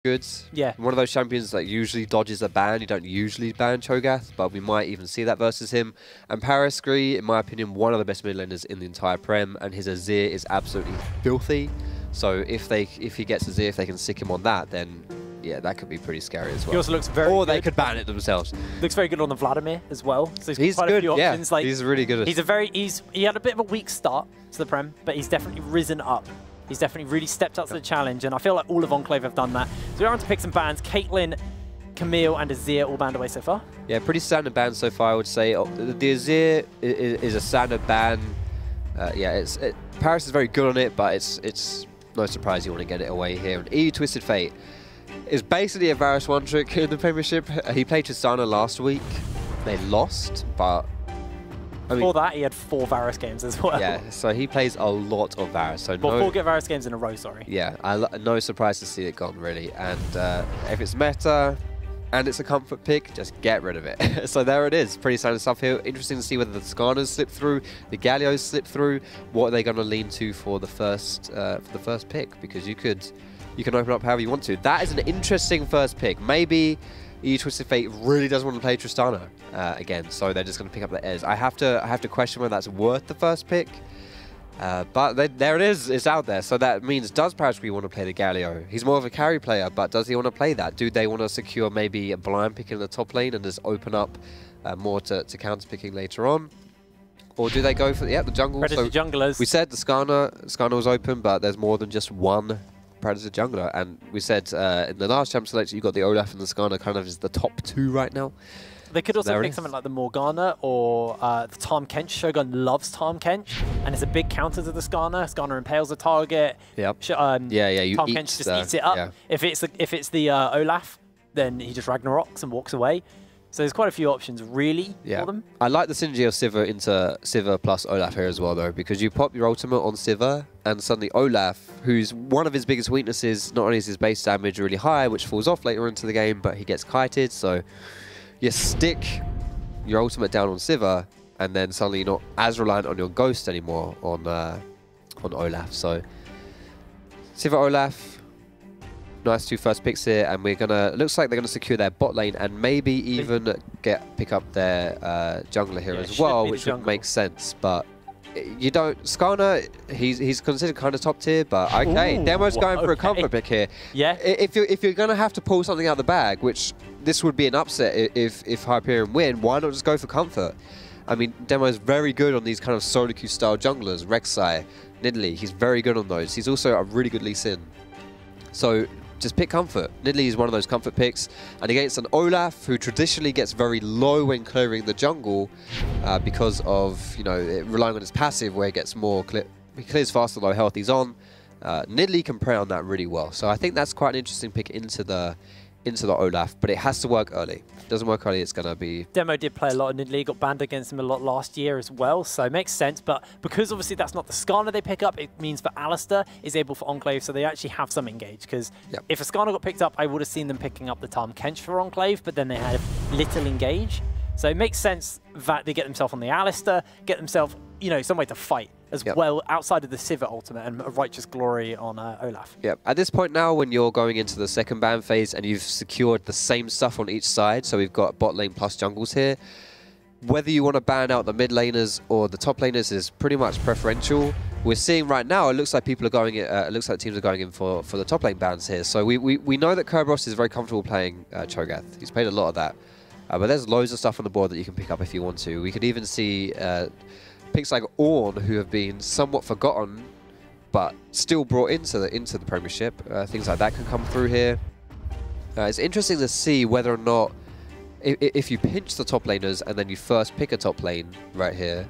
good. Yeah. One of those champions that usually dodges a ban. You don't usually ban Cho'Gath, but we might even see that versus him. And Paraskri, in my opinion, one of the best mid laners in the entire Prem, and his Azir is absolutely filthy. So if he gets Azir, if they can stick him on that, then yeah, that could be pretty scary as well. He also looks very Or good. they could ban it themselves. Looks very good on the Vladimir as well. So he's quite good, a few options. yeah. Like, he's really good. He had a bit of a weak start to the Prem, but he's definitely risen up. He's definitely really stepped up to the challenge, and I feel like all of Enclave have done that. So we're on to pick some bans. Caitlyn, Camille, and Azir all banned away so far. Yeah, pretty standard ban so far, I would say. The Azir is a standard ban. Paris is very good on it, but it's no surprise you want to get it away here. And EU Twisted Fate is basically a Varus one trick in the Premiership. He played Tristana last week. They lost, but before that, he had 4 Varus games as well. Yeah, so he plays a lot of Varus. So well, 4 Varus games in a row, sorry. Yeah, no surprise to see it gone, really. And if it's meta and it's a comfort pick, just get rid of it. So there it is. Pretty standard stuff here. Interesting to see whether the Skarners slip through, the Gallios slip through. What are they going to lean to for the first pick? Because you can open up however you want to. That is an interesting first pick. Maybe EU Twisted Fate really doesn't want to play Tristana again, so they're just going to pick up the Ez. I have to question whether that's worth the first pick, but there it is. It's out there. So that means, does Paraskri want to play the Galio? He's more of a carry player, but does he want to play that? Do they want to secure maybe a blind pick in the top lane and just open up more to counter picking later on? Or do they go for the jungle? Predator junglers. We said the Skarner was open, but there's more than just one Predator jungler, and we said in the last champ selection you got the Olaf and the Skarner kind of as the top 2 right now. They could also pick something like the Morgana or the Tahm Kench. Shogun loves Tahm Kench, and it's a big counter to the Skarner. Skarner impales the target. Yep. Tahm Kench just eats it up. Yeah. If it's the Olaf, then he just Ragnaroks and walks away. So there's quite a few options, really, for them. I like the synergy of Sivir into Sivir plus Olaf here as well, though, because you pop your ultimate on Sivir, and suddenly Olaf, who's one of his biggest weaknesses, not only is his base damage really high, which falls off later into the game, but he gets kited, so you stick your ultimate down on Sivir, and then suddenly you're not as reliant on your Ghost anymore on Olaf. So Sivir, Olaf, nice 2 first picks here, and looks like they're gonna secure their bot lane and maybe even pick up their jungler here as well, which would make sense. But you don't. Skarner, he's considered kind of top tier, but okay, Demo's going for a comfort pick here. Yeah. If you're gonna have to pull something out of the bag, which this would be an upset if Hyperion win, why not just go for comfort? I mean, Demo's very good on these kind of solo queue style junglers, Rek'Sai, Nidalee. He's very good on those. He's also a really good Lee Sin. So just pick comfort. Nidalee is one of those comfort picks, and against an Olaf who traditionally gets very low when clearing the jungle because of relying on his passive where he gets more he clears faster low health he's on. Nidalee can prey on that really well, so I think that's quite an interesting pick into the Olaf, but it has to work early. If it doesn't work early, it's going to be... Demo did play a lot of Nidalee, got banned against him a lot last year as well, so it makes sense, but because obviously that's not the Skarner they pick up, it means for Alistair is able for Enclave, so they actually have some engage, because if a Skarner got picked up, I would have seen them picking up the Tahm Kench for Enclave, but then they had little engage. So it makes sense that they get themselves on the Alistair, get themselves, some way to fight as well outside of the Sivir ultimate and a Righteous Glory on Olaf. Yep. At this point now, when you're going into the second ban phase and you've secured the same stuff on each side, so we've got bot lane plus jungles here, whether you want to ban out the mid laners or the top laners is pretty much preferential. We're seeing right now, it looks like people are going. It looks like teams are going in for the top lane bans here. So we know that Kerberos is very comfortable playing Cho'Gath. He's played a lot of that, but there's loads of stuff on the board that you can pick up if you want to. We could even see picks like Ornn, who have been somewhat forgotten, but still brought into the Premiership. Things like that can come through here. It's interesting to see whether or not, if you pinch the top laners and then you first pick a top lane right here,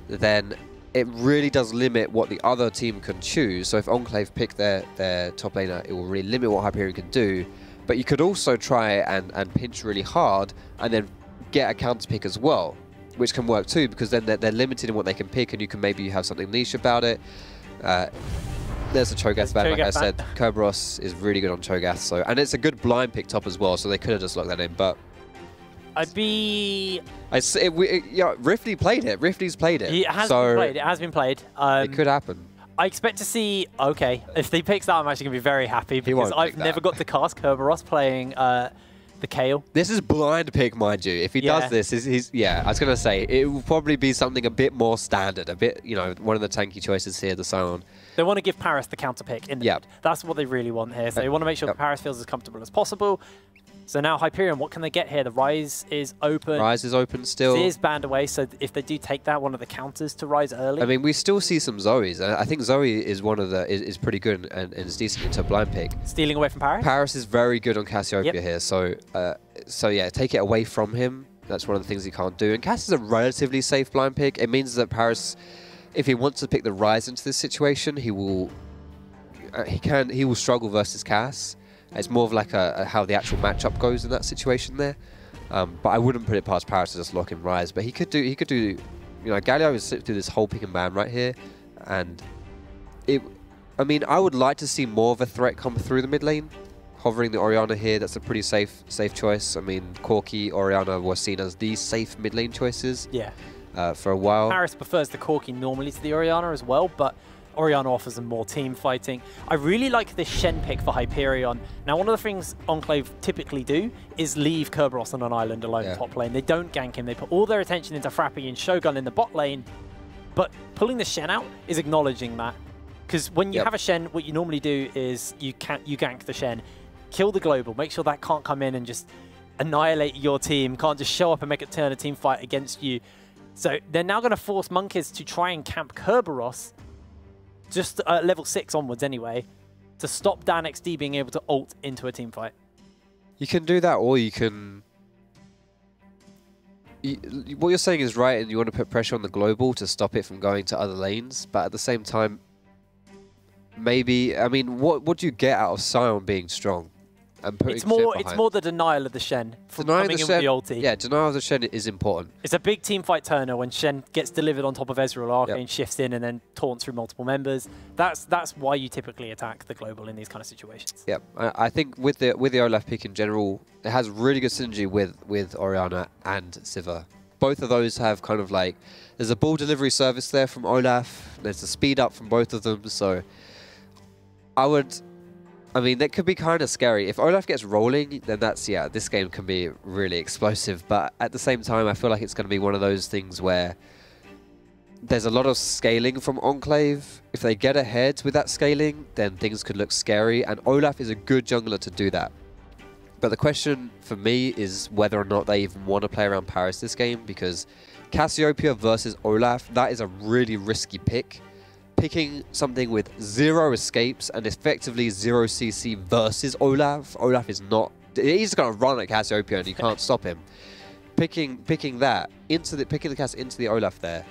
then it really does limit what the other team can choose. So if Enclave pick their top laner, it will really limit what Hyperion can do. But you could also try and pinch really hard and then get a counter pick as well, which can work too, because then they're limited in what they can pick, and you can maybe have something niche about it. There's a Cho'Gath ban, like I said. Kerberos is really good on Cho'Gath, and it's a good blind pick top as well, so they could have just locked that in, but... Rifley played it. Rifley's played it. It has been played. It has been played. It could happen. I expect to see, okay, if he picks that, I'm actually going to be very happy because I've never got to cast Kerberos playing the Kayle. This is blind pick, mind you. If he does this, I was going to say, it will probably be something a bit more standard, a bit, you know, one of the tanky choices here, the Scion. They want to give Paris the counter pick in the mid. That's what they really want here. So they want to make sure that Paris feels as comfortable as possible. So now Hyperion, what can they get here? The Rise is open. Rise is open still. It is banned away, so if they do take that, one of the counters to Rise early. I mean, we still see some Zoes. I think Zoe is one of the is pretty good and is decent into a blind pick. Stealing away from Paris? Paris is very good on Cassiopeia here, so yeah, take it away from him. That's one of the things he can't do. And Cass is a relatively safe blind pick. It means that Paris, if he wants to pick the Rise into this situation, he will struggle versus Cass. It's more of like how the actual matchup goes in that situation there. But I wouldn't put it past Paris to just lock in Rise. But he could do, you know, Galio is through this whole pick and ban right here, and I mean, I would like to see more of a threat come through the mid lane. Hovering the Orianna here, that's a pretty safe choice. I mean, Corki, Orianna were seen as the safe mid lane choices. Yeah. For a while. Paris prefers the Corki normally to the Orianna as well, but Orianna offers them more team fighting. I really like this Shen pick for Hyperion. Now, one of the things Enclave typically do is leave Kerberos on an island alone top lane. They don't gank him. They put all their attention into Frappy and Shogun in the bot lane. But pulling the Shen out is acknowledging that. Because when you have a Shen, what you normally do is you gank the Shen, kill the global, make sure that can't come in and just annihilate your team, can't just show up and make it turn a team fight against you. So they're now going to force Monkeys to try and camp Kerberos, just level 6 onwards anyway, to stop DanXD being able to ult into a team fight. You can do that, or you can... what you're saying is right, and you want to put pressure on the global to stop it from going to other lanes, but at the same time, maybe... I mean, what do you get out of Scion being strong? And it's more the denial of the Shen from coming in with the ulti. Yeah, denial of the Shen is important. It's a big team fight turner when Shen gets delivered on top of Ezreal, Arcane shifts in and then taunts through multiple members. That's why you typically attack the global in these kind of situations. Yeah, I think with the Olaf pick in general, it has really good synergy with Orianna and Sivir. Both of those have kind of like, there's a ball delivery service there from Olaf, there's a speed up from both of them, so I mean, that could be kind of scary. If Olaf gets rolling, then this game can be really explosive. But at the same time, I feel like it's going to be one of those things where there's a lot of scaling from Enclave. If they get ahead with that scaling, then things could look scary. And Olaf is a good jungler to do that. But the question for me is whether or not they even want to play around Paris this game, because Cassiopeia versus Olaf, that is a really risky pick. Picking something with 0 escapes and effectively 0 CC versus Olaf. Olaf is not... He's going to run at Cassiopeia and you can't stop him. Picking the Cass into the Olaf there,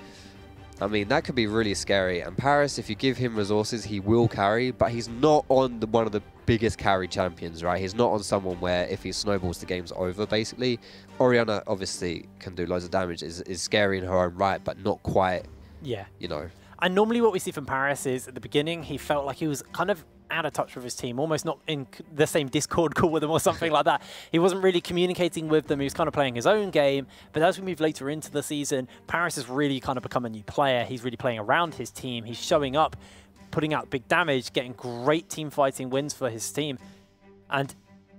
I mean, that could be really scary. And Paris, if you give him resources, he will carry, but he's not on one of the biggest carry champions, right? He's not on someone where if he snowballs, the game's over, basically. Orianna obviously can do loads of damage, is scary in her own right, but not quite, you know... And normally what we see from Paris is, at the beginning, he felt like he was kind of out of touch with his team, almost not in the same Discord call with them or something like that. He wasn't really communicating with them. He was kind of playing his own game. But as we move later into the season, Paris has really kind of become a new player. He's really playing around his team. He's showing up, putting out big damage, getting great team fighting wins for his team. And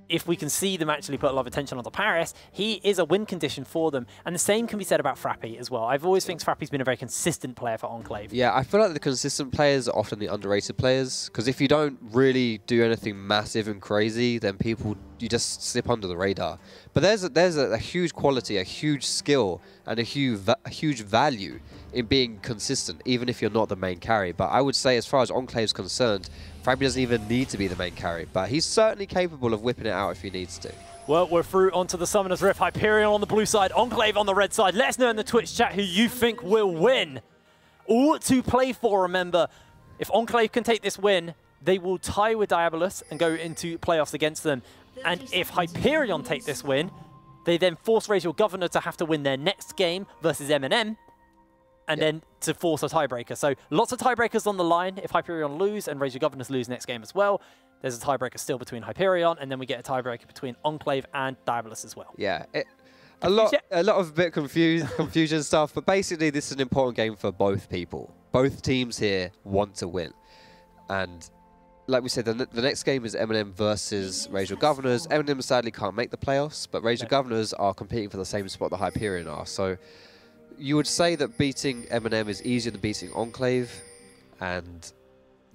if we can see them actually put a lot of attention onto Paris, he is a win condition for them. And the same can be said about Frappy as well. I've always think Frappy's been a very consistent player for Enclave. Yeah, I feel like the consistent players are often the underrated players, because if you don't really do anything massive and crazy, then you just slip under the radar. But there's a huge quality, a huge skill, and a huge value in being consistent, even if you're not the main carry. But I would say, as far as Enclave's concerned, Frappy doesn't even need to be the main carry, but he's certainly capable of whipping it out if he needs to. Well, we're through onto the Summoner's Rift. Hyperion on the blue side, Enclave on the red side. Let us know in the Twitch chat who you think will win. All to play for, remember. If Enclave can take this win, they will tie with Diabolus and go into playoffs against them. And if Hyperion take this win, they then force Raise Your Governor to have to win their next game versus M&M. And then to force a tiebreaker. So lots of tiebreakers on the line. If Hyperion lose and Raise Your Governors lose next game as well, there's a tiebreaker still between Hyperion, and then we get a tiebreaker between Enclave and Diabolus as well. Yeah, a lot of bit confusion stuff, but basically this is an important game for both people. Both teams here want to win. And like we said, the next game is M&M versus Rage of Governors. M&M sadly can't make the playoffs, but Rage of Governors are competing for the same spot that Hyperion are. So you would say that beating M&M is easier than beating Enclave, and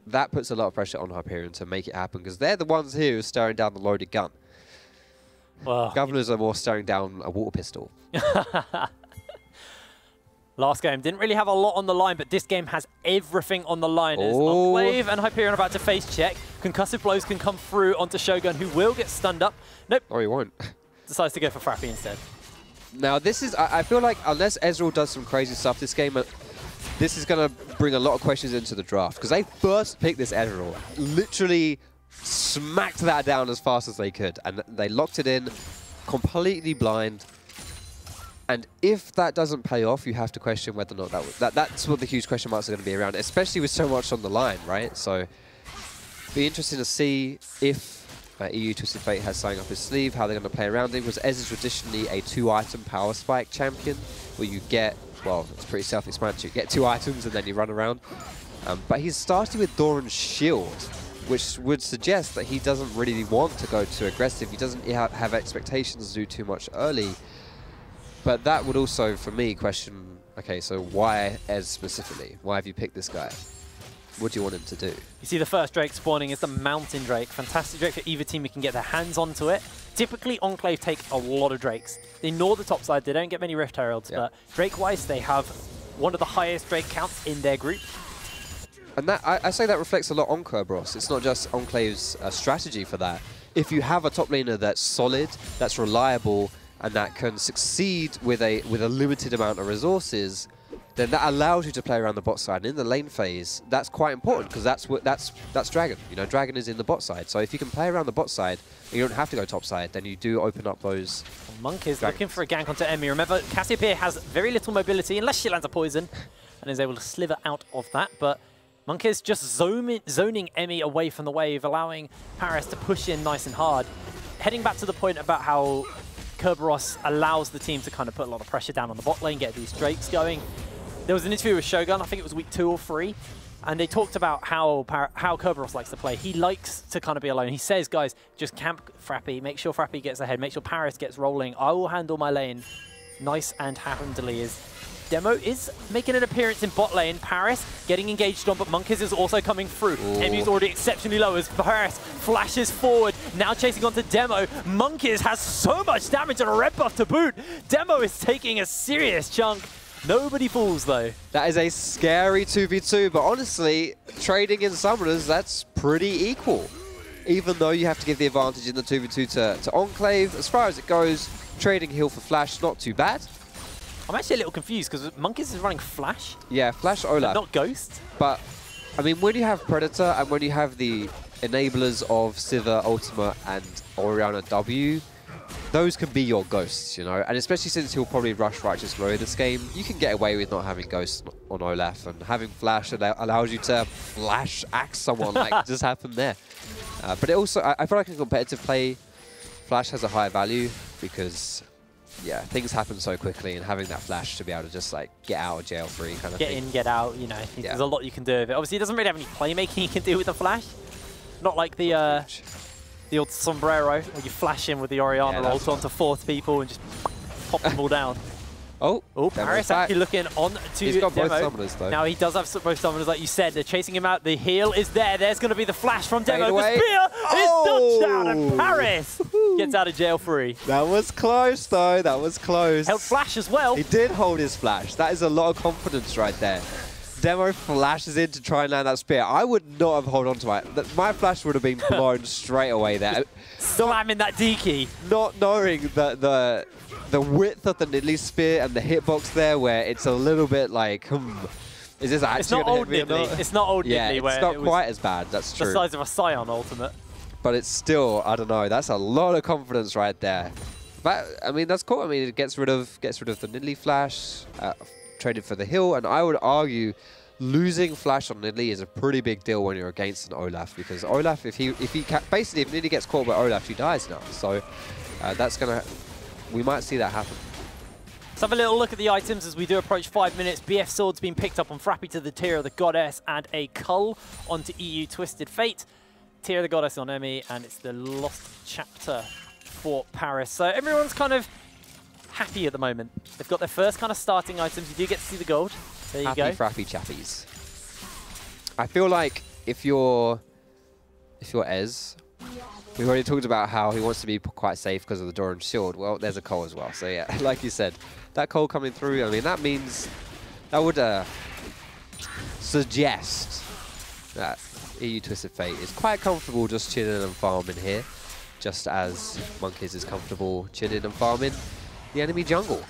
that puts a lot of pressure on Hyperion to make it happen, because they're the ones here who are staring down the loaded gun. Well, Governors are more staring down a water pistol. Last game didn't really have a lot on the line, but this game has everything on the line. As Enclave and Hyperion are about to face check. Concussive blows can come through onto Shogun, who will get stunned up. Nope. Or he won't. Decides to go for Frappy instead. Now this is, I feel like unless Ezreal does some crazy stuff this game, this is going to bring a lot of questions into the draft. Because they first picked this Ezreal, literally smacked that down as fast as they could. And they locked it in, completely blind. And if that doesn't pay off, you have to question whether or not that's what the huge question marks are going to be around, especially with so much on the line, right? So, be interesting to see if EU Twisted Fate has something up his sleeve, how they're going to play around it, because Ez is traditionally a 2-item power spike champion, where you get, well, it's pretty self-explanatory, you get 2 items and then you run around. But he's starting with Doran's Shield, which would suggest that he doesn't really want to go too aggressive. He doesn't have expectations to do too much early. But that would also, for me, question, okay, so why Ez specifically? Why have you picked this guy? What do you want him to do? You see the first Drake spawning is the Mountain Drake. Fantastic Drake for either team who can get their hands onto it. Typically, Enclave take a lot of Drakes. They ignore the top side, they don't get many Rift Heralds, but Drake-wise, they have one of the highest Drake counts in their group. And that I say that reflects a lot on Kerberos. It's not just Enclave's strategy for that. If you have a top laner that's solid, that's reliable, and that can succeed with a limited amount of resources, then that allows you to play around the bot side. And in the lane phase, that's quite important, because that's Dragon. You know, Dragon is in the bot side. So if you can play around the bot side, and you don't have to go top side, then you do open up those. Monk is looking for a gank onto Emmy. Remember, Cassiopeia has very little mobility unless she lands a poison, and is able to slither out of that. But Monk is just zoning Emmy away from the wave, allowing Paris to push in nice and hard. Heading back to the point about how Kerberos allows the team to kind of put a lot of pressure down on the bot lane, get these Drakes going. There was an interview with Shogun, I think it was week 2 or 3, and they talked about how Kerberos likes to play. He likes to kind of be alone. He says, guys, just camp Frappy, make sure Frappy gets ahead, make sure Paris gets rolling. I will handle my lane nice and handily. As Demo is making an appearance in bot lane. Paris getting engaged on, but Monkeys is also coming through. Emmy's already exceptionally low as Paris flashes forward, now chasing onto Demo. Monkeys has so much damage and a red buff to boot. Demo is taking a serious chunk. Nobody falls, though. That is a scary 2v2, but honestly, trading in summoners, that's pretty equal. Even though you have to give the advantage in the 2v2 to Enclave, as far as it goes, trading heal for Flash, not too bad. I'm actually a little confused, because Monkeys is running Flash. Yeah, Flash Olaf. Not Ghost. But, I mean, when you have Predator, and when you have the enablers of Sivir, Ultima, and Orianna W, those can be your ghosts, you know, and especially since he'll probably rush Righteous Glory this game, you can get away with not having ghosts on Olaf, and having Flash allows you to Flash axe someone like just happened there. But it also, I feel like in competitive play, Flash has a higher value because, yeah, things happen so quickly, and having that Flash to be able to just like get out of jail free kind of thing. Get in, get out, you know, there's a lot you can do with it. Obviously, he doesn't really have any playmaking he can do with the Flash. Not like the old sombrero, where you flash in with the Orianna ult onto 4th people and just pop them all down. Oh, Paris actually looking on to He's got Demo. Both summoners, though. Now he does have both summoners, like you said. They're chasing him out. The heal is there. There's going to be the flash from Demo. The spear is dodged down, and Paris gets out of jail free. That was close, though. That was close. Held flash as well. He did hold his flash. That is a lot of confidence right there. Demo flashes in to try and land that spear. I would not have held on to it. My flash would have been blown straight away there. Slamming that D key. Not knowing the width of the Nidalee spear and the hitbox there, where it's a little bit like, is this actually going to hit me or not? It's not old Nidalee. Yeah, it's not quite as bad. That's true. The size of a Scion ultimate. But it's still, I don't know. That's a lot of confidence right there. But I mean, that's cool. I mean, it gets rid of the Nidalee flash. Traded for the hill, and I would argue losing flash on Nidalee is a pretty big deal when you're against an Olaf, because Olaf, if Nidalee gets caught by Olaf, he dies now. So that's we might see that happen. Let's have a little look at the items as we do approach 5 minutes. BF Sword's been picked up on Frappy to the Tear of the Goddess and a Cull onto EU Twisted Fate. Tear of the Goddess on Emmy, and it's the Lost Chapter for Paris. So everyone's kind of happy at the moment. They've got their first kind of starting items. You do get to see the gold. There you go. Frappy chappies. I feel like if you're Ez, we've already talked about how he wants to be quite safe because of the Doran shield. Well, there's a Cole as well. So yeah, like you said, that Cole coming through, I mean, that means, that would suggest that EU Twisted Fate is quite comfortable just chilling and farming here, just as Monkeys is comfortable chilling and farming the enemy jungle.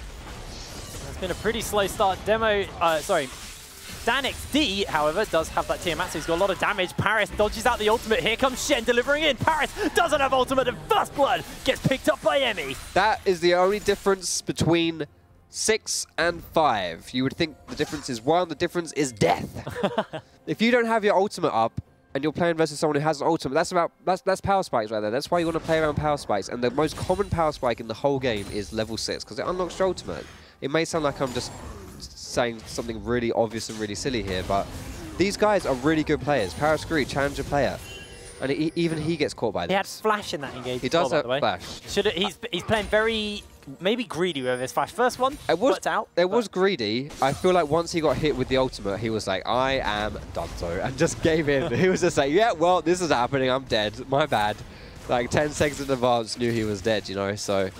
It's been a pretty slow start. DanXD, however, does have that Tiamat, so he's got a lot of damage. Paris dodges out the ultimate. Here comes Shen delivering in. Paris doesn't have ultimate, and First Blood gets picked up by Emmy. That is the only difference between 6 and 5. You would think the difference is 1, the difference is death. If you don't have your ultimate up, and you're playing versus someone who has an ultimate, that's power spikes right there. That's why you want to play around power spikes. And the most common power spike in the whole game is level 6, because it unlocks your ultimate. It may sound like I'm just saying something really obvious and really silly here, but these guys are really good players. Parascree, challenger player, and even he gets caught by this. He had flash in that engagement. He does have flash. He's playing very maybe greedy with his flash. First one worked out. It was greedy. I feel like once he got hit with the ultimate, he was like, I am done so, and just gave in. He was just like, yeah, well, this is happening. I'm dead. My bad. Like 10 seconds in advance, knew he was dead. You know, so.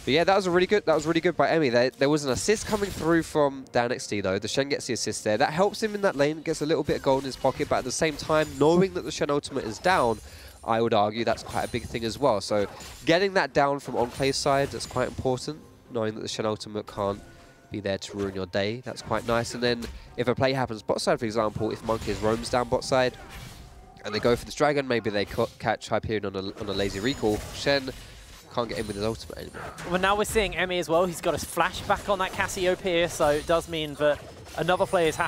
But yeah, that was really good by Emmy. There was an assist coming through from DanXD though. The Shen gets the assist there. That helps him in that lane, gets a little bit of gold in his pocket, but at the same time, knowing that the Shen ultimate is down, I would argue that's quite a big thing as well. So getting that down from Enclave's side, that's quite important. Knowing that the Shen ultimate can't be there to ruin your day, that's quite nice. And then if a play happens bot side, for example, if Monkeys roams down bot side, and they go for this dragon, maybe they catch Hyperion on a lazy recall. Shen can't get in with his ultimate anymore. Well, now we're seeing Emmy as well. He's got his flash back on that Cassiopeia, so it does mean that another play is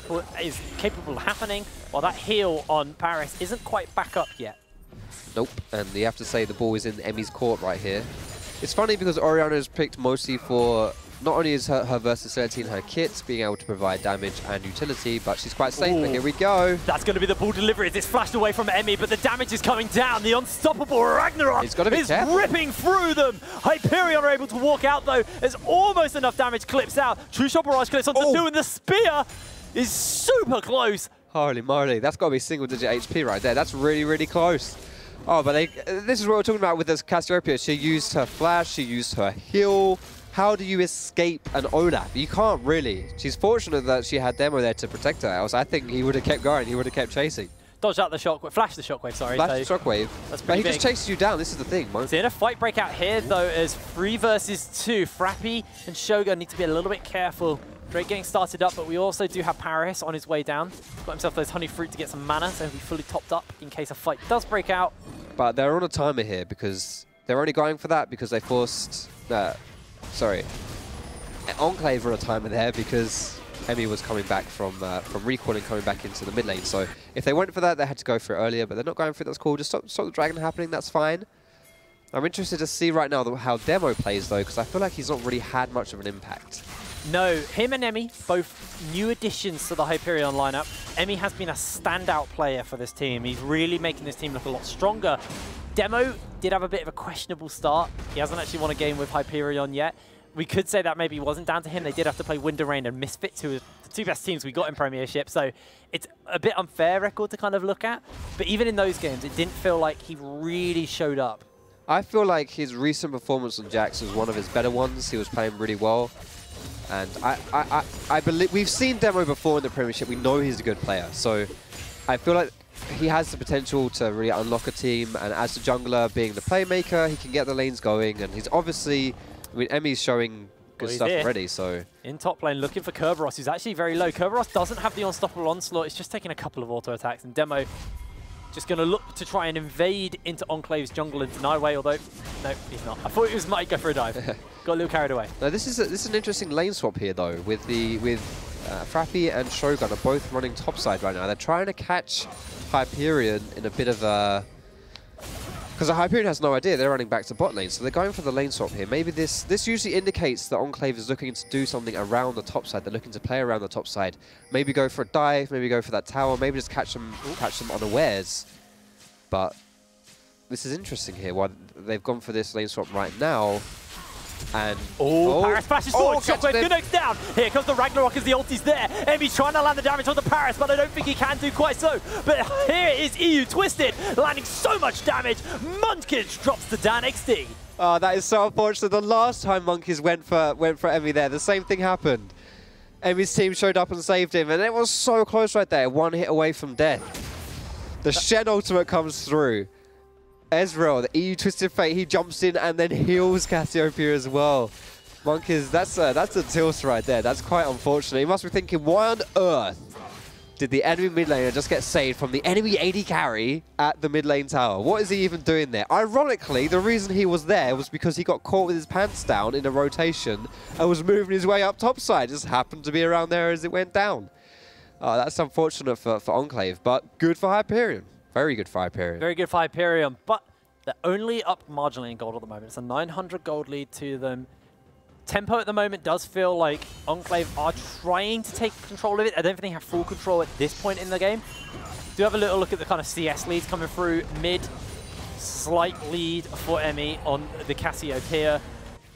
capable of happening, while that heal on Paris isn't quite back up yet. Nope, and you have to say the ball is in Emmy's court right here. It's funny because Orianna is picked mostly for, not only is her versatility in her kit, being able to provide damage and utility, but she's quite safe. But here we go. That's going to be the ball delivery. It's flashed away from Emmy, but the damage is coming down. The unstoppable Ragnarok is ripping through them. Hyperion are able to walk out, though. There's almost enough damage clips out. True Shot Barrage clips onto 2, and the spear is super close. Holy moly, that's got to be single-digit HP right there. That's really, really close. Oh, but this is what we're talking about with this Cassiopeia. She used her flash, she used her heal. How do you escape an Olaf? You can't really. She's fortunate that she had Demo there to protect her, else I think he would have kept going, he would have kept chasing. Dodge out the shockwave, flash the shockwave, sorry. Flash the shockwave. That's but he just chases you down, this is the thing, man. Seeing a fight break out here, though, as 3 versus 2. Frappy and Shogun need to be a little bit careful. Drake getting started up, but we also do have Paris on his way down. Got himself those honey fruit to get some mana, so he'll be fully topped up in case a fight does break out. But they're on a timer here because they're only going for that because they forced... Enclave were on a timer there because Emmy was coming back from recall and coming back into the mid lane. So if they went for that, they had to go for it earlier, but they're not going for it. That's cool. Just stop the dragon happening. That's fine. I'm interested to see right now how Demo plays, though, because I feel like he's not really had much of an impact. No, him and Emmy, both new additions to the Hyperion lineup. Emmy has been a standout player for this team. He's really making this team look a lot stronger. Demo did have a bit of a questionable start. He hasn't actually won a game with Hyperion yet. We could say that maybe wasn't down to him. They did have to play Wind and Rain and Misfits, who are the 2 best teams we got in Premiership. So it's a bit unfair record to kind of look at. But even in those games, it didn't feel like he really showed up. I feel like his recent performance on Jax was one of his better ones. He was playing really well. And I believe we've seen Demo before in the Premiership. We know he's a good player. So I feel like he has the potential to really unlock a team. And as the jungler, being the playmaker, he can get the lanes going. And he's obviously... I mean, Emmy's showing good stuff already, so... In top lane, looking for Kerberos, who's actually very low. Kerberos doesn't have the unstoppable onslaught. It's just taking a couple of auto attacks, and Demo just going to look to try and invade into Enclave's jungle and deny away, although... No, he's not. I thought he might go for a dive. Got a little carried away. Now, this is an interesting lane swap here, though, with Frappy and Shogun are both running topside right now. They're trying to catch Hyperion in a bit of a... Because Hyperion has no idea, they're running back to bot lane, so they're going for the lane swap here. Maybe this usually indicates that Enclave is looking to do something around the top side. They're looking to play around the top side. Maybe go for a dive, maybe go for that tower, maybe just catch them unawares. But this is interesting here, why they've gone for this lane swap right now. And Paris flashes forward, Shockwave connects down. Here comes the Ragnarok as the ulti's there. Emmy's trying to land the damage on the Paris, but I don't think he can do quite so. But here is EU Twisted, landing so much damage. Monkish drops to Dan XD. Oh, that is so unfortunate. The last time Monkeys went for Emmy there, the same thing happened. Emmy's team showed up and saved him, and it was so close right there. One hit away from death. The Shen ultimate comes through. Ezreal, the EU Twisted Fate, he jumps in and then heals Cassiopeia as well. Monkeys, that's a tilt right there. That's quite unfortunate. He must be thinking, why on earth did the enemy mid laner just get saved from the enemy AD carry at the mid lane tower? What is he even doing there? Ironically, the reason he was there was because he got caught with his pants down in a rotation and was moving his way up topside. Just happened to be around there as it went down. That's unfortunate for Enclave, but good for Hyperion. Very good for Hyperion. Very good for Hyperion, but they're only up marginally in gold at the moment. It's a 900 gold lead to them. Tempo at the moment does feel like Enclave are trying to take control of it. I don't think they have full control at this point in the game. Do have a little look at the kind of CS leads coming through. Mid, slight lead for Emmy on the Cassiopeia.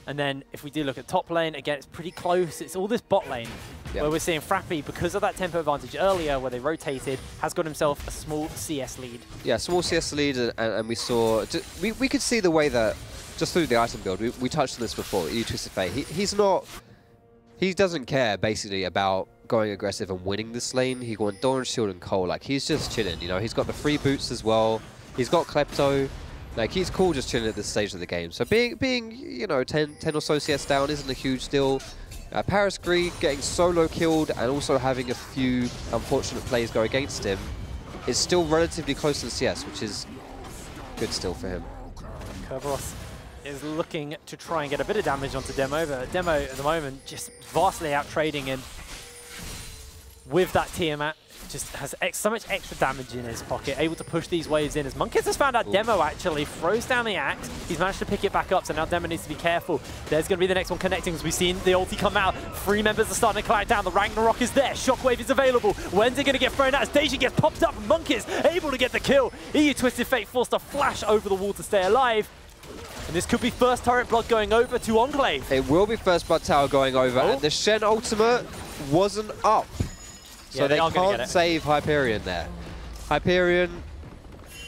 And then if we do look at top lane, again, it's pretty close. It's all this bot lane where we're seeing Frappy, because of that tempo advantage earlier where they rotated, has got himself a small CS lead. Yeah, small CS lead, and we saw... We could see the way that, just through the item build, we touched on this before, EU Twisted Fate. He's not... He doesn't care, basically, about going aggressive and winning this lane. He wants Dawn, Shield, and Cole. Like, he's just chilling, you know? He's got the free boots as well. He's got Klepto. Like, he's cool just chilling at this stage of the game. So being you know, 10 or so CS down isn't a huge deal. Paris Gree getting solo killed and also having a few unfortunate plays go against him is still relatively close to the CS, which is good still for him. Kerberos is looking to try and get a bit of damage onto Demo, but Demo at the moment just vastly out trading him with that Tiamat. Just has so much extra damage in his pocket, able to push these waves in. As Monkeys has found out Demo actually throws down the axe. He's managed to pick it back up, so now Demo needs to be careful. There's going to be the next one connecting, as we've seen the ulti come out. 3 members are starting to collect down. The Ragnarok is there. Shockwave is available. When's it going to get thrown out? As Deja gets popped up, Monkeys able to get the kill. EU Twisted Fate forced to flash over the wall to stay alive. And this could be first turret blood going over to Enclave. It will be first blood tower going over, and the Shen ultimate wasn't up. So they can't save Hyperion there. Hyperion,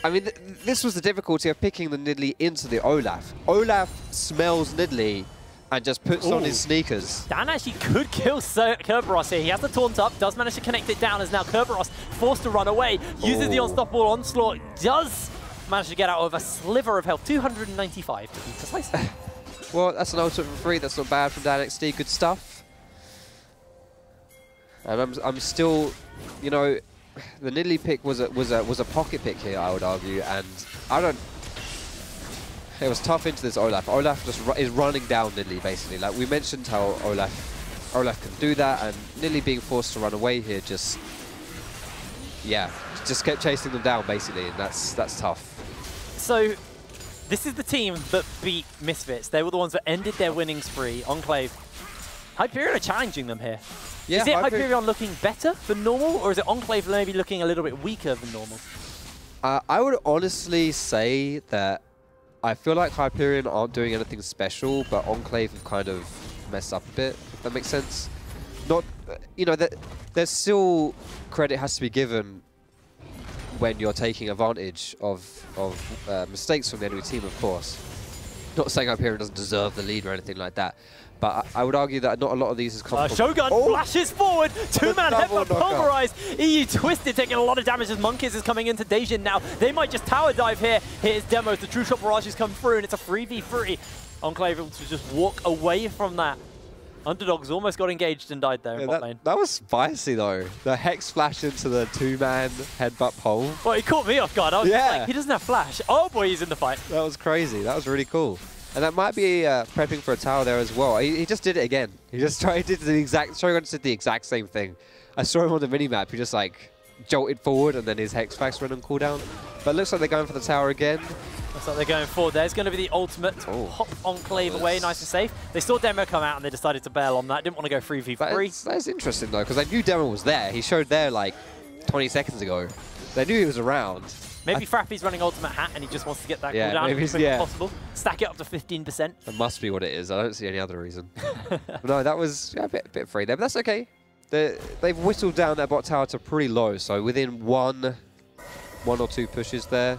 I mean, this was the difficulty of picking the Nidalee into the Olaf. Olaf smells Nidalee and just puts on his sneakers. Dan actually could kill Kerberos here. He has the taunt up, does manage to connect it down, as now Kerberos forced to run away. Uses the unstoppable onslaught, does manage to get out of a sliver of health, 295 to be precise. Well, that's an ultimate for free. That's not bad from Dan XD. Good stuff. And I'm still, you know, the Nidalee pick was a pocket pick here, I would argue, and it was tough into this Olaf. Olaf just is running down Nidalee basically. Like we mentioned how Olaf can do that, and Nidalee being forced to run away here just kept chasing them down basically, and that's tough. So this is the team that beat Misfits. They were the ones that ended their winning spree. Enclave. Hyperion are challenging them here. Yeah, is it Hyperion looking better than normal, or is it Enclave maybe looking a little bit weaker than normal? I would honestly say that I feel like Hyperion aren't doing anything special, but Enclave have kind of messed up a bit, if that makes sense. Not, you know, there's still credit has to be given when you're taking advantage of mistakes from the enemy team, of course. Not saying Hyperion doesn't deserve the lead or anything like that, but I would argue that not a lot of these has come from... Shogun flashes forward, 2-man headbutt pulverized. EU Twisted taking a lot of damage as Monkeys is coming into Dejin now. They might just tower dive here. Here's Demos, the True Shot barrages come through, and it's a 3v3. Enclave able to just walk away from that. Underdogs almost got engaged and died there in bot lane. That was spicy though. The Hex flash into the 2-man headbutt pole. Well, he caught me off guard. I was like, he doesn't have flash. Oh boy, he's in the fight. That was crazy. That was really cool. And that might be prepping for a tower there as well. He just did it again. He just tried to do the exact... Shogun did the exact same thing. I saw him on the minimap. He just like jolted forward and then his Hex flash went on cooldown. But it looks like they're going for the tower again. Looks like they're going forward. There's going to be the ultimate to pop Enclave away, nice and safe. They saw Demo come out and they decided to bail on that. Didn't want to go 3v3. That is interesting though, because they knew Demo was there. He showed there like 20 seconds ago. They knew he was around. Maybe Frappy's running ultimate hat and he just wants to get that cooldown as quick as possible. Stack it up to 15%. That must be what it is. I don't see any other reason. No, that was a bit free there, but that's okay. They've whittled down their bot tower to pretty low, so within one or two pushes there.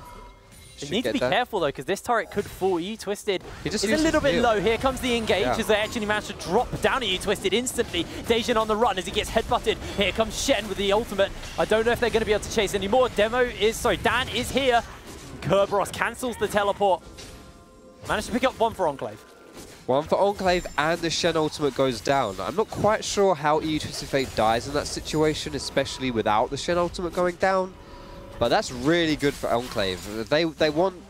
You need to be careful though, because this turret could fall. You Twisted is a little bit low. Here comes the engage as they actually manage to drop down at You Twisted instantly. Dejin on the run as he gets headbutted. Here comes Shen with the ultimate. I don't know if they're going to be able to chase anymore. Dan is here. Kerberos cancels the teleport. Managed to pick up one for Enclave. One for Enclave, and the Shen ultimate goes down. I'm not quite sure how EU Twisted Fate dies in that situation, especially without the Shen ultimate going down. But that's really good for Enclave. They want,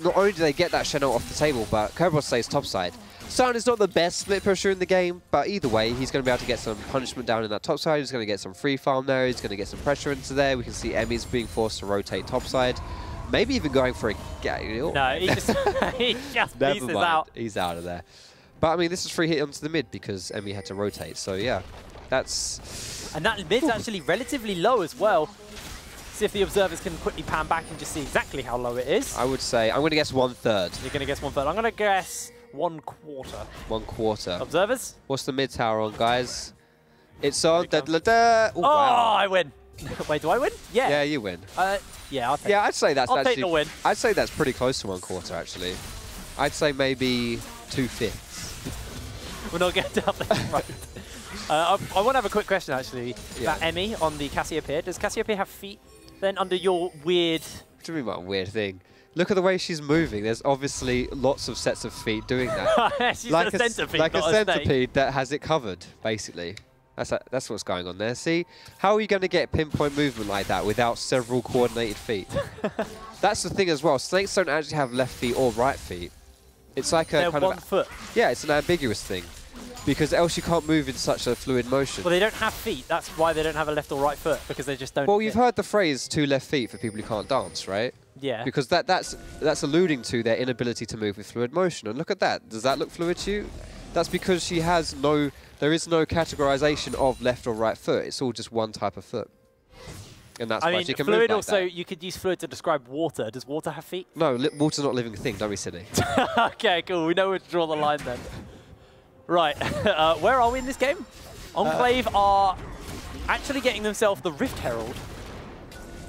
not only do they get that Shen ult off the table, but Kerberos stays topside. Stone is not the best split pusher in the game, but either way, he's going to be able to get some punishment down in that topside. He's going to get some free farm there. He's going to get some pressure into there. We can see Emmy's being forced to rotate topside. Maybe even going for a... No, he just pieces out. He's out of there. But I mean, this is free hit onto the mid because Emmy had to rotate. So yeah, that's... And that mid's actually relatively low as well. See if the observers can quickly pan back and just see exactly how low it is. I would say, I'm going to guess 1/3. You're going to guess 1/3. I'm going to guess 1/4. 1/4. Observers? What's the mid tower on, guys? It's on. Oh, wow. I win. Wait, do I win? Yeah. Yeah, you win. Yeah, I'll take I'd say that's I'll actually... take the win. I'd say that's pretty close to 1/4, actually. I'd say maybe 2/5. We're not getting down that road. I want to have a quick question, actually, about Emmy on the Cassiopeia. Does Cassiopeia have feet, then, under your weird... What do you mean by weird thing? Look at the way she's moving. There's obviously lots of sets of feet doing that. She's like a centipede, like a not centipede that has it covered, basically. That's what's going on there. See, how are you going to get pinpoint movement like that without several coordinated feet? That's the thing as well. Snakes don't actually have left feet or right feet. It's like a kind one foot. Yeah, it's an ambiguous thing. Because else you can't move in such a fluid motion. Well, they don't have feet. That's why they don't have a left or right foot, because they just don't. Well, you've heard the phrase 2 left feet for people who can't dance, right? Yeah. Because that's alluding to their inability to move with fluid motion. And look at that. Does that look fluid to you? That's because she has there is no categorization of left or right foot. It's all just one type of foot. And that's why she can fluid move like also, that. you could use fluid to describe water. Does water have feet? No, water's not a living thing. Don't be silly. Okay, cool. We know where to draw the line then. Right. Where are we in this game? Enclave are actually getting themselves the Rift Herald.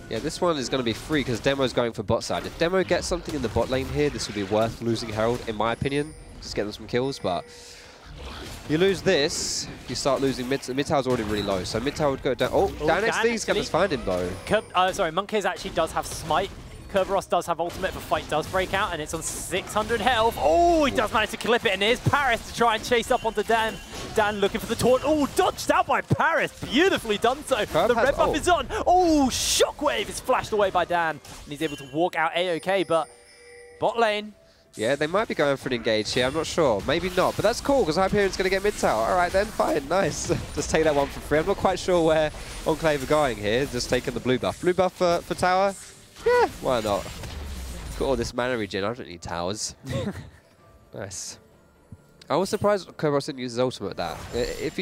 Yeah, this one is going to be free because Demo's going for bot side. If Demo gets something in the bot lane here, this would be worth losing Herald, in my opinion. Just get them some kills, but you lose this, you start losing mid. Mid tower's already really low, so mid tower would go down. Oh, Dan XD's going to find him though. Sorry, Monkeys actually does have smite. Kerberos does have ultimate, but fight does break out, and it's on 600 health. Oh, he does manage to clip it, and here's Paris to try and chase up onto Dan. Dan looking for the taunt. Oh, dodged out by Paris. Beautifully done so. The red buff is on. Oh, Shockwave is flashed away by Dan, and he's able to walk out A-OK, but bot lane. Yeah, they might be going for an engage here. I'm not sure. Maybe not, but that's cool because Hyperion's going to get mid tower. All right then, fine, nice. Just take that one for free. I'm not quite sure where Enclave are going here. Just taking the blue buff. Blue buff for tower? Yeah, why not? Got all this mana regen. I don't need towers. Nice. I was surprised Kerberos didn't use his ultimate. If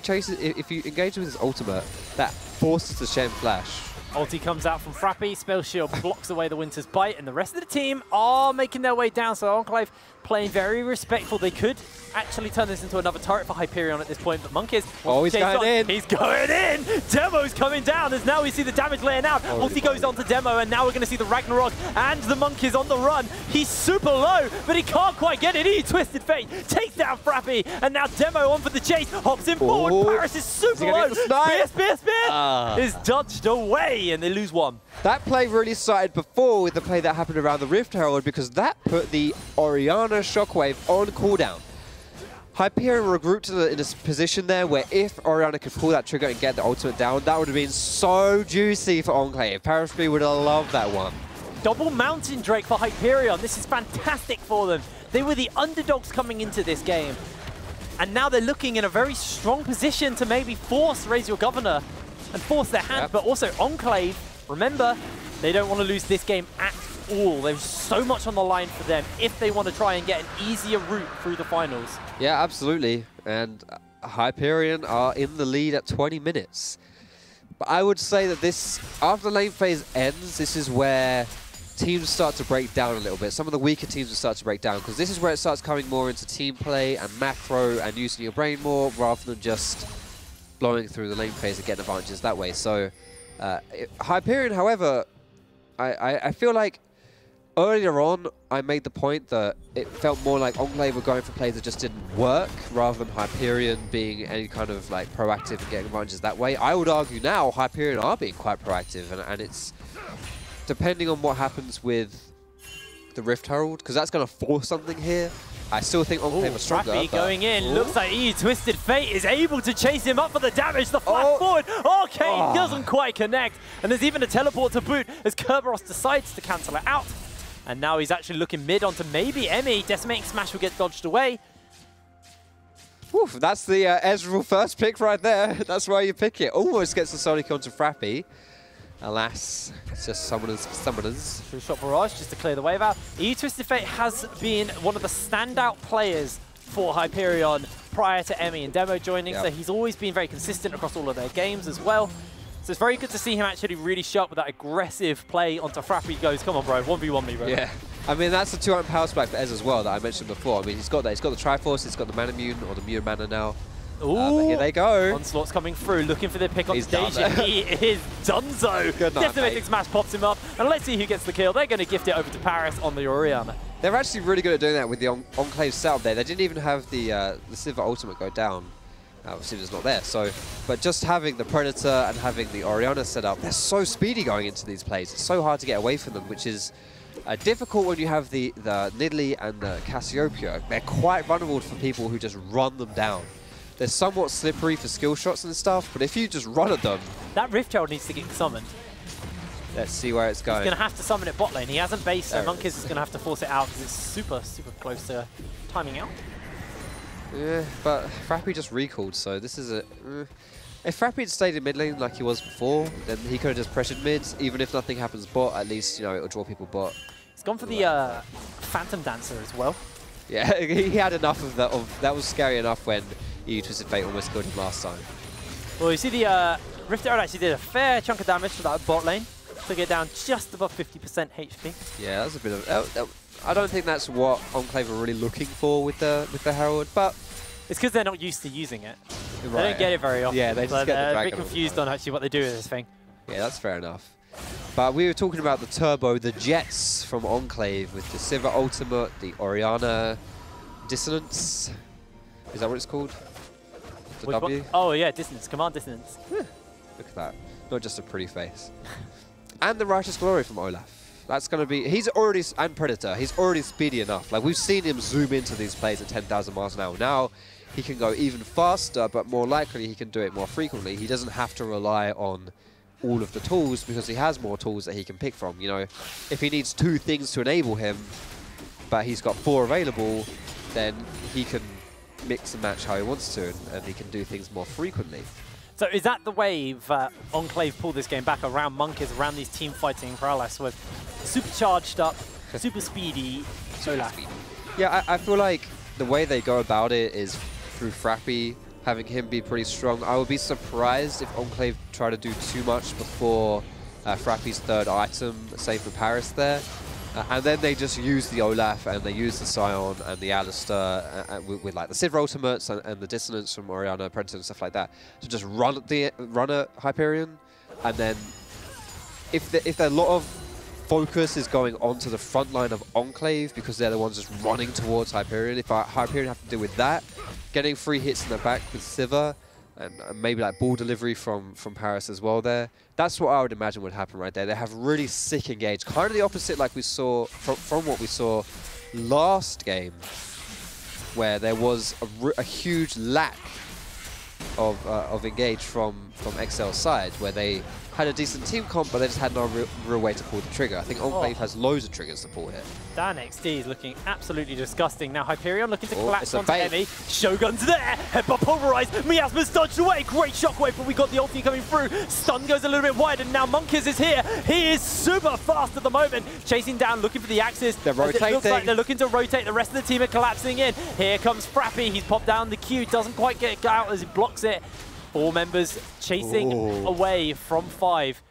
you engage with his ultimate, that forces the Shen flash. Ulti comes out from Frappy, Spell Shield blocks away the Winter's Bite, and the rest of the team are making their way down, so Enclave playing very respectful. They could actually turn this into another turret for Hyperion at this point, but Monkeys... Oh, he's going in! He's going in! Demo's coming down, as now we see the damage laying out. Ulti goes on to Demo, and now we're going to see the Ragnarok and the Monkeys on the run. He's super low, but he can't quite get it. He Twisted Fate takes down Frappy, and now Demo on for the chase, hops in forward. Paris is super low. Spear is dodged away, and they lose one. That play really started before with the play that happened around the Rift Herald because that put the Orianna Shockwave on cooldown. Hyperion regrouped in a position there where if Orianna could pull that trigger and get the ultimate down, that would have been so juicy for Enclave. Paris would have loved that one. Double Mountain Drake for Hyperion. This is fantastic for them. They were the underdogs coming into this game. And now they're looking in a very strong position to maybe force Raise Your Governor and force their hand, but also Enclave, remember, they don't want to lose this game at all. There's so much on the line for them if they want to try and get an easier route through the finals. Yeah, absolutely. And Hyperion are in the lead at 20 minutes. But I would say that this, after the lane phase ends, this is where teams start to break down a little bit. Some of the weaker teams will start to break down because this is where it starts coming more into team play and macro and using your brain more rather than just blowing through the lane phase and getting advantages that way. So Hyperion, however, I feel like earlier on I made the point that it felt more like Enclave were going for plays that just didn't work rather than Hyperion being any kind of like proactive and getting advantages that way. I would argue now Hyperion are being quite proactive, and it's depending on what happens with the Rift Herald, because that's going to force something here. I still think Enclave are stronger. Frappy going in. Looks like Twisted Fate is able to chase him up for the damage. The flash forward. Okay, doesn't quite connect. And there's even a teleport to boot as Kerberos decides to cancel it out. And now he's actually looking mid onto maybe Emmy. Decimating Smash will get dodged away. Oof, that's the Ezreal first pick right there. That's why you pick it. Almost gets the Sonic onto Frappy. Alas, it's just summoners. Through shot barrage just to clear the wave out. Twisted Fate has been one of the standout players for Hyperion prior to Emmy and Demo joining, so he's always been very consistent across all of their games as well. So it's very good to see him actually really sharp with that aggressive play onto Frappy. He goes, come on bro, 1v1 me bro. Yeah, I mean that's the 200 power spike for Ez as well that I mentioned before. I mean he's got that, he's got the Triforce, he's got the Mana Mune, or the Mune Mana now. Ooh, here they go. Onslaught's coming through, looking for the pick on stage. He is donezo. Good night, Decimating Smash pops him up, and let's see who gets the kill. They're going to gift it over to Paris on the Orianna. They're actually really good at doing that with the Enclave setup there. They didn't even have the Sivir ultimate go down. Sivir's not there, so but just having the Predator and having the Orianna set up, they're so speedy going into these plays. It's so hard to get away from them, which is difficult when you have the Nidalee and the Cassiopeia. They're quite vulnerable for people who just run them down. They're somewhat slippery for skill shots and stuff, but if you just run at them... That Rift Herald needs to get summoned. Let's see where it's going. He's going to have to summon it bot lane. He hasn't base, so Monkiz is going to have to force it out because it's super, super close to timing out. Yeah, but Frappy just recalled, so this is a... If Frappy had stayed in mid lane like he was before, then he could have just pressured mids. Even if nothing happens bot, at least, you know, it'll draw people bot. He's gone for the Phantom Dancer as well. Yeah, he had enough of that. That was scary enough when Twisted Fate almost killed him last time. Well, you see the Rift Herald actually did a fair chunk of damage to that bot lane. Took it down just above 50% HP. Yeah, that's a bit of... I don't think that's what Enclave are really looking for with the Herald, but... It's because they're not used to using it. Right. They don't get it very often. Yeah, they just get the They're a bit confused on actually what they do with this thing. Yeah, that's fair enough. But we were talking about the Turbo, the Jets from Enclave with the Sivir Ultimate, the Orianna Dissonance. Is that what it's called? The W? Oh yeah, Dissonance, Command Dissonance. Look at that. Not just a pretty face. And the Righteous Glory from Olaf. That's going to be... He's already... And Predator. He's already speedy enough. Like, we've seen him zoom into these plays at 10,000 miles an hour. Now, he can go even faster, but more likely he can do it more frequently. He doesn't have to rely on all of the tools because he has more tools that he can pick from. You know, if he needs 2 things to enable him, but he's got 4 available, then he can mix and match how he wants to, and he can do things more frequently. So is that the wave Enclave pulled this game back around Monkiz, around these team fighting prowess with super charged up, super speedy Olaf? Yeah, I feel like the way they go about it is through Frappy, having him be pretty strong. I would be surprised if Enclave try to do too much before Frappy's 3rd item, save for Paris there. And then they just use the Olaf and they use the Scion and the Alistair with like the Sivir Ultimates and the Dissonance from Orianna, Predator and stuff like that to just run at Hyperion. And then if a lot of focus is going onto the front line of Enclave because they're the ones just running towards Hyperion, if Hyperion have to deal with that, getting free hits in the back with Sivir, and maybe like ball delivery from Paris as well there. That's what I would imagine would happen right there. They have really sick engage, kind of the opposite like we saw from what we saw last game, where there was a huge lack of engage from XL's side, where they had a decent team comp, but they just had no real way to pull the trigger. I think Enclave has loads of triggers to pull here. Dan XD is looking absolutely disgusting. Now Hyperion looking to collapse onto Emmy. Shogun's there. Headbutt pulverized. Miasma's dodged away. Great shockwave, but we got the ulti coming through. Stun goes a little bit wide, and now Monkiz is here. He is super fast at the moment. Chasing down, looking for the axis. They're rotating. It looks like they're looking to rotate. The rest of the team are collapsing in. Here comes Frappy. He's popped down the Q. Doesn't quite get out as he blocks it. 4 members chasing away from 5.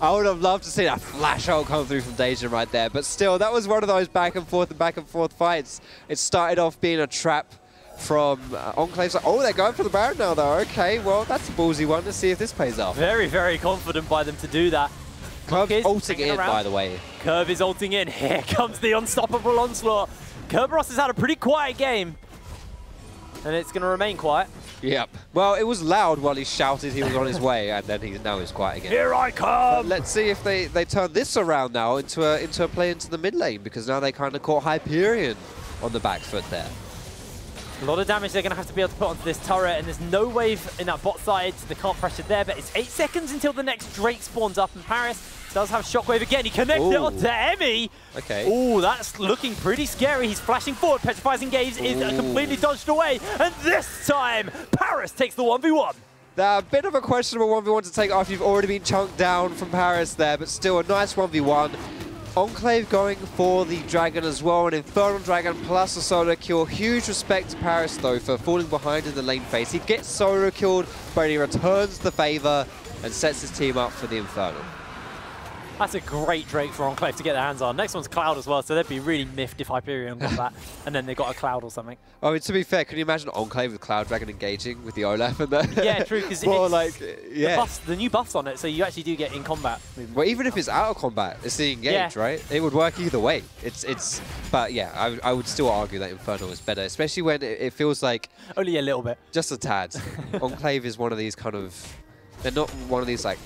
I would have loved to see that flash ult come through from Dajan right there, but still, that was one of those back and forth fights. It started off being a trap from Enclave. Oh, they're going for the Baron now, though. Okay, well, that's a ballsy one. Let's see if this pays off. Very, very confident by them to do that. Curve's ulting in, by the way. Curve is ulting in. Here comes the unstoppable onslaught. Kerberos has had a pretty quiet game, and it's going to remain quiet. Yep. Well, it was loud while he shouted he was on his way, and then now he's quiet again. Here I come! But let's see if they turn this around now into a play into the mid lane, because now they kind of caught Hyperion on the back foot there. A lot of damage they're going to have to be able to put onto this turret, and there's no wave in that bot side, so they can't pressure there, but it's 8 seconds until the next Drake spawns up, and Paris does have shockwave again. He connects it onto Emmy. Okay. Oh, that's looking pretty scary. He's flashing forward. Petrify's engaged is completely dodged away, and this time Paris takes the 1v1. A bit of a questionable 1v1 to take after you've already been chunked down from Paris there, but still a nice 1v1. Enclave going for the Dragon as well, an Infernal Dragon plus a solo kill. Huge respect to Paris, though, for falling behind in the lane phase. He gets solo killed, but he returns the favor and sets his team up for the Infernal. That's a great Drake for Enclave to get their hands on. Next one's Cloud as well, so they'd be really miffed if Hyperion got that, and then they got a Cloud or something. I mean, to be fair, can you imagine Enclave with Cloud Dragon engaging with the Olaf and that? Yeah, true, because it's the new buffs on it, so you actually do get in combat movement. Well, even if it's out of combat, it's the engage, right? It would work either way. But yeah, I would still argue that Infernal is better, especially when it feels like... Only a little bit. Just a tad. Enclave is one of these kind of... They're not one of these, like...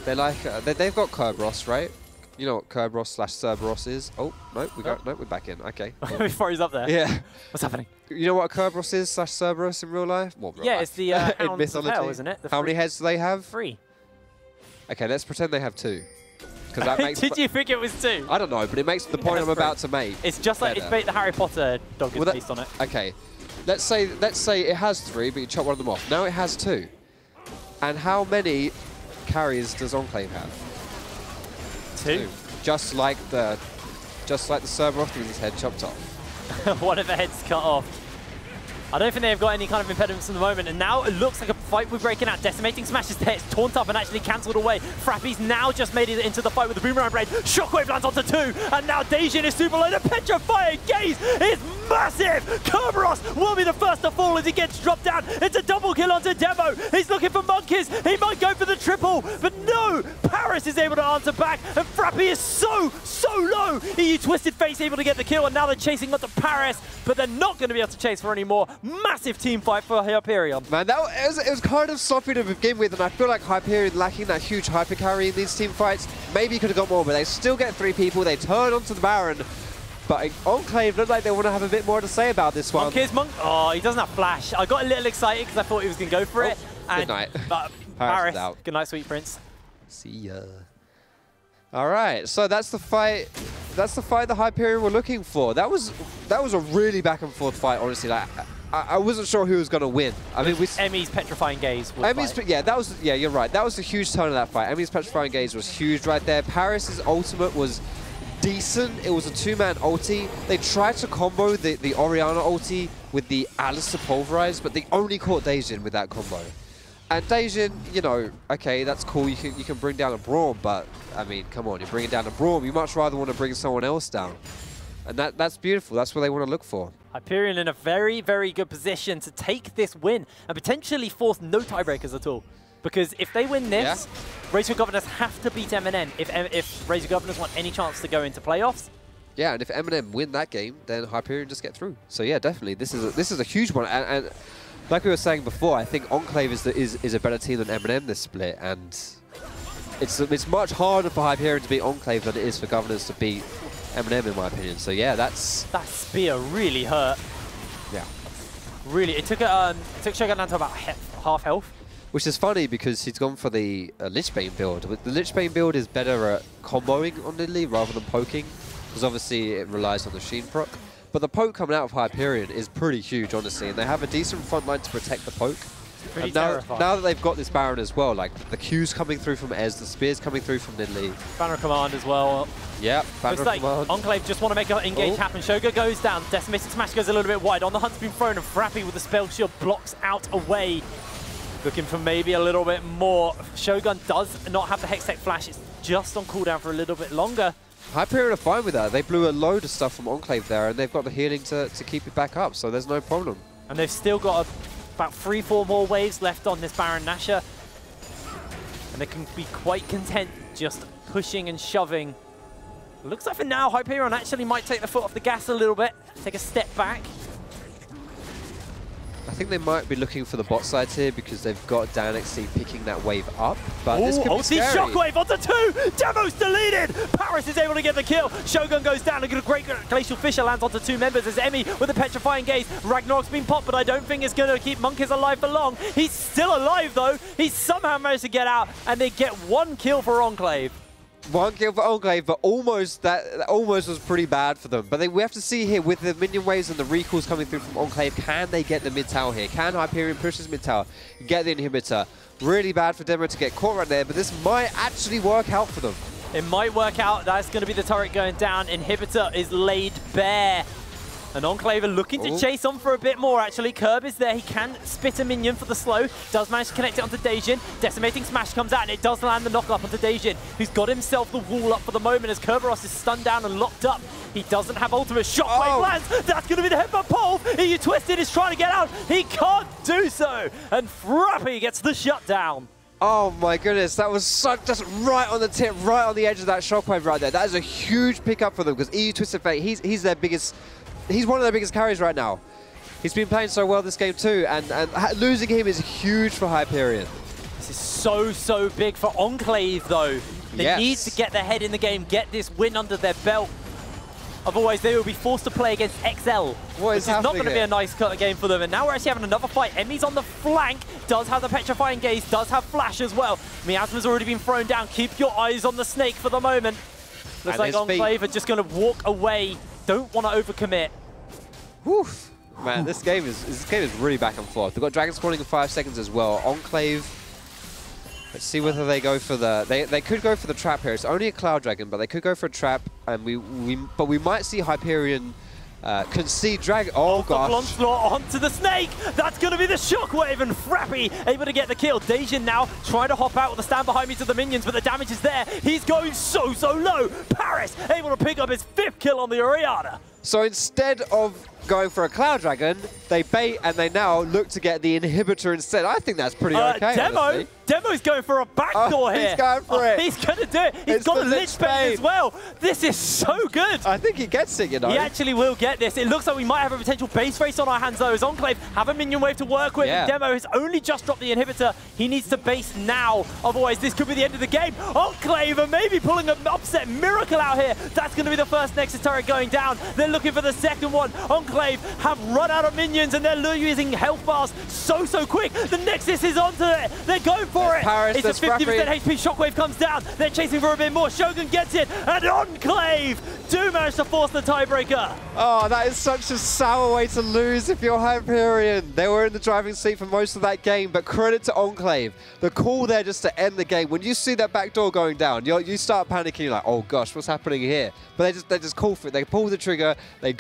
They're like, they've got Kerberos, right? You know what Kerberos / Cerberus is? Oh, no, we're back in. Okay. We froze up there. Yeah. What's happening? You know what Kerberos is / Cerberus in real life? Well, real life. It's the Hounds of Hell, isn't it? How many heads do they have? 3. Okay, let's pretend they have 2. Because that makes. Did you think it was 2? I don't know, but it makes the point I'm about to make. It's just like it's the Harry Potter dog is based on it. Okay, let's say it has 3, but you chop one of them off. Now it has 2. And how many carries does Enclave have? 2. Just like the Cerberus with his head chopped off. One of the heads cut off. I don't think they've got any kind of impediments at the moment, and now it looks like a fight we're breaking out. Decimating Smash is there. It's taunt up and actually cancelled away. Frappy's now just made it into the fight with the Boomerang Blade. Shockwave lands onto 2, and now Dajan is super low. The Petrifying Gaze is massive! Kerberos will be the first to fall as he gets dropped down. It's a double kill onto Demo. He's looking for Monkiz. He might go for the triple, but no! Paris is able to answer back, and Frappy is so low. He Twisted Face able to get the kill, and now they're chasing onto Paris, but they're not going to be able to chase for any more. Massive team fight for Hyperion. Man, it was kind of sloppy to begin with, and I feel like Hyperion lacking that huge hyper carry in these team fights. Maybe he could have got more, but they still get 3 people. They turn onto the Baron. But Enclave look like they want to have a bit more to say about this one. Oh, he doesn't have flash. I got a little excited because I thought he was going to go for it. Good night. But Paris out. Good night, sweet prince. See ya. All right, so that's the fight. That's the fight the Hyperion were looking for. That was a really back and forth fight, honestly. Like, I wasn't sure who was going to win. I mean, Emmy's Petrifying Gaze. Yeah, you're right. That was a huge turn of that fight. Emmy's Petrifying Gaze was huge right there. Paris's ultimate was decent. It was a 2-man ulti. They tried to combo the Orianna ulti with the Alistar Pulverize, but they only caught Dajan with that combo. And Dajan, you know, okay, that's cool. You can bring down a Braum, but I mean, come on, you're bringing down a Braum. You much rather want to bring someone else down. And that's beautiful. That's what they want to look for. Hyperion in a very, very good position to take this win and potentially force no tiebreakers at all. Because if they win this, Razor Governors have to beat M&M if Razor Governors want any chance to go into playoffs. Yeah, and if M&M win that game, then Hyperion just get through. So yeah, definitely, this is a huge one. And like we were saying before, I think Enclave is a better team than M&M this split, and it's much harder for Hyperion to beat Enclave than it is for Governors to beat M&M, in my opinion. So yeah, that spear really hurt. Yeah, really. It took Shogun down to about half health. Which is funny because he's gone for the Lichbane build. The Lichbane build is better at comboing on Nidalee rather than poking, because obviously it relies on the Sheen proc. But the poke coming out of Hyperion is pretty huge, honestly, and they have a decent front line to protect the poke. Pretty and now that they've got this Baron as well, like the Q's coming through from Ez, the spears coming through from Nidalee. Banner command as well. Yep, banner like command. Enclave just want to make an engage happen. Shogun goes down, Decimated Smash goes a little bit wide. On the hunt's been thrown, and Frappy with the spell shield blocks out away. Looking for maybe a little bit more. Shogun does not have the Hextech Flash. It's just on cooldown for a little bit longer. Hyperion are fine with that. They blew a load of stuff from Enclave there, and they've got the healing to keep it back up, so there's no problem. And they've still got about 3-4 more waves left on this Baron Nashor. And they can be quite content just pushing and shoving. Looks like for now, Hyperion actually might take the foot off the gas a little bit, take a step back. I think they might be looking for the bot sides here because they've got DanXC picking that wave up, but this could be scary. Shockwave onto 2! Demo's deleted! Paris is able to get the kill. Shogun goes down, and a great Glacial Fissure lands onto 2 members as Emmy with a Petrifying Gaze. Ragnarok's been popped, but I don't think it's going to keep Monkeys alive for long. He's still alive, though. He's somehow managed to get out, and they get 1 kill for Enclave. 1 kill for Enclave, but that almost was pretty bad for them. But we have to see here with the minion waves and the recalls coming through from Enclave, can they get the mid tower here? Can Hyperion push this mid tower, get the inhibitor? Really bad for Demo to get caught right there, but this might actually work out for them. It might work out. That's going to be the turret going down. Inhibitor is laid bare. And Enclave are looking to chase on for a bit more, actually. Curb is there. He can spit a minion for the slow. Does manage to connect it onto Dejin. Decimating Smash comes out, and it does land the knock up onto Dejin, who's got himself the wall up for the moment as Kerberos is stunned down and locked up. He doesn't have ultimate. Shockwave lands. That's going to be the headbutt pole. He twisted, is trying to get out. He can't do so. And Frappy gets the shutdown. Oh my goodness, that was just right on the tip, right on the edge of that shockwave right there. That is a huge pickup for them because EU Twisted Fate, he's their biggest. He's one of their biggest carries right now. He's been playing so well this game too, and losing him is huge for Hyperion. This is so big for Enclave though. They need to get their head in the game, get this win under their belt. Otherwise they will be forced to play against XL, which is not going to be a nice game for them. And now we're actually having another fight. Emmy's on the flank, does have the Petrifying Gaze, does have Flash as well. Miasma's already been thrown down. Keep your eyes on the snake for the moment. Looks like Enclave are just going to walk away. Don't want to overcommit. Woof. Man, this game is really back and forth. They've got Dragon spawning in 5 seconds as well. Enclave. Let's see whether they go for the. They could go for the trap here. It's only a Cloud Dragon, but they could go for a trap, and we might see Hyperion concede Dragon. Oh gosh! Onslaught onto the snake. That's going to be the Shockwave, and Frappy able to get the kill. Dejin now trying to hop out with the stand behind me to the minions, but the damage is there. He's going so low. Paris able to pick up his 5th kill on the Oriana. So instead of going for a Cloud Dragon, they bait and they now look to get the inhibitor instead. I think that's pretty okay, Demo's going for a backdoor here. He's going for it. He's going to do it. He's got a Lichbane as well. This is so good. I think he gets it, you know. He actually will get this. It looks like we might have a potential base race on our hands, though, as Enclave have a minion wave to work with. And Demo has only just dropped the inhibitor. He needs to base now. Otherwise, this could be the end of the game. Enclave are maybe pulling an upset miracle out here. That's going to be the first Nexus turret going down. They're looking for the second one. Enclave have run out of minions, and they're using health bars so quick. The Nexus is onto it. They're going for it. Paris, it's a 50% HP. Shockwave comes down. They're chasing for a bit more. Shogun gets it, and Enclave do manage to force the tiebreaker. Oh, that is such a sour way to lose if you're Hyperion. They were in the driving seat for most of that game, but credit to Enclave. The call there just to end the game. When you see that back door going down, you start panicking. You're like, oh gosh, what's happening here? But they just call for it. They pull the trigger. They